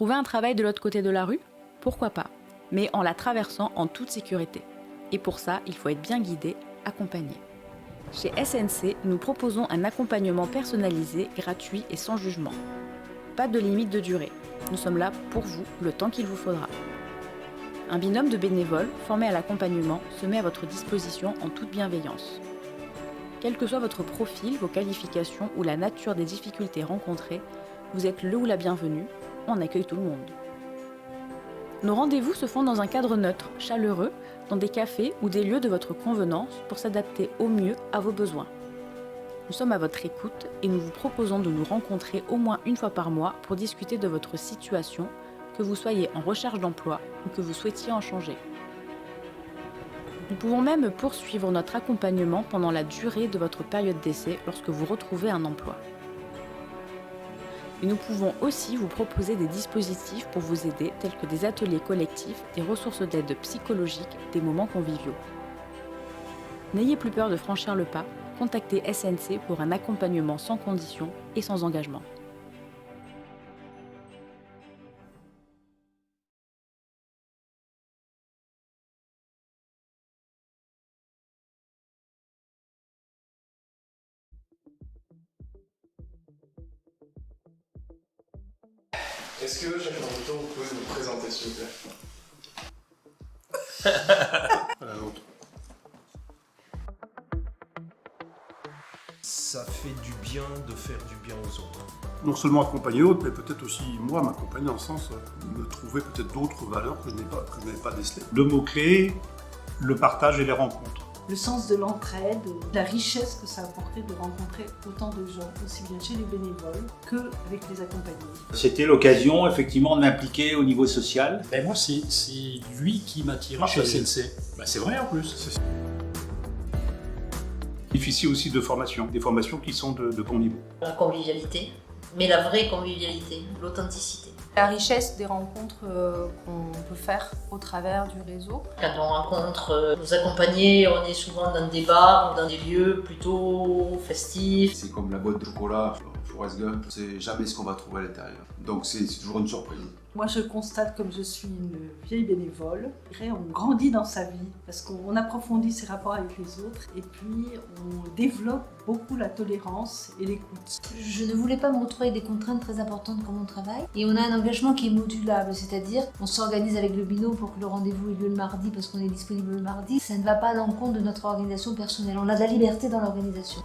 Trouver un travail de l'autre côté de la rue? Pourquoi pas, mais en la traversant en toute sécurité. Et pour ça, il faut être bien guidé, accompagné. Chez SNC, nous proposons un accompagnement personnalisé, gratuit et sans jugement. Pas de limite de durée. Nous sommes là pour vous le temps qu'il vous faudra. Un binôme de bénévoles formés à l'accompagnement se met à votre disposition en toute bienveillance. Quel que soit votre profil, vos qualifications ou la nature des difficultés rencontrées, vous êtes le ou la bienvenue, on accueille tout le monde. Nos rendez-vous se font dans un cadre neutre, chaleureux, dans des cafés ou des lieux de votre convenance pour s'adapter au mieux à vos besoins. Nous sommes à votre écoute et nous vous proposons de nous rencontrer au moins une fois par mois pour discuter de votre situation, que vous soyez en recherche d'emploi ou que vous souhaitiez en changer. Nous pouvons même poursuivre notre accompagnement pendant la durée de votre période d'essai lorsque vous retrouvez un emploi. Et nous pouvons aussi vous proposer des dispositifs pour vous aider, tels que des ateliers collectifs, des ressources d'aide psychologique, des moments conviviaux. N'ayez plus peur de franchir le pas, contactez SNC pour un accompagnement sans condition et sans engagement. Est-ce que chacun d'entre vous pouvez vous présenter s'il vous plaît? Ça fait du bien de faire du bien aux autres. Non seulement accompagner l'autre, mais peut-être aussi moi m'accompagner dans le sens de me trouver peut-être d'autres valeurs que je n'avais pas décelées. Le mot-clé, le partage et les rencontres. Le sens de l'entraide, la richesse que ça a apporté de rencontrer autant de gens, aussi bien chez les bénévoles qu'avec les accompagnés. C'était l'occasion effectivement de m'impliquer au niveau social. Ben moi c'est lui qui m'a tiré chez SNC. Ben c'est vrai en plus. Bénéficier aussi de formations, des formations qui sont de bon niveau. La convivialité, mais la vraie convivialité, l'authenticité. La richesse des rencontres qu'on peut faire au travers du réseau. Quand on rencontre nos accompagnés, on est souvent dans des bars ou dans des lieux plutôt festifs. C'est comme la boîte de chocolat, Forrest Gump, on sait jamais ce qu'on va trouver à l'intérieur. Donc c'est toujours une surprise. Moi je constate, comme je suis une vieille bénévole, on grandit dans sa vie parce qu'on approfondit ses rapports avec les autres et puis on développe beaucoup la tolérance et l'écoute. Je ne voulais pas me retrouver avec des contraintes très importantes pour mon travail et on a un engagement qui est modulable, c'est-à-dire on s'organise avec le binôme pour que le rendez-vous ait lieu le mardi parce qu'on est disponible le mardi. Ça ne va pas à l'encontre de notre organisation personnelle, on a de la liberté dans l'organisation.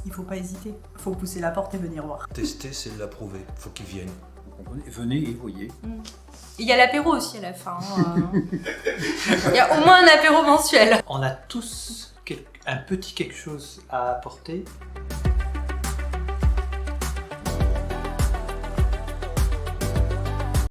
Il ne faut pas hésiter, il faut pousser la porte et venir voir. Tester, c'est l'approuver, il faut qu'ils viennent. Vous comprenez ? Venez et voyez. Il y a l'apéro aussi à la fin. Il y a au moins un apéro mensuel. On a tous un petit quelque chose à apporter.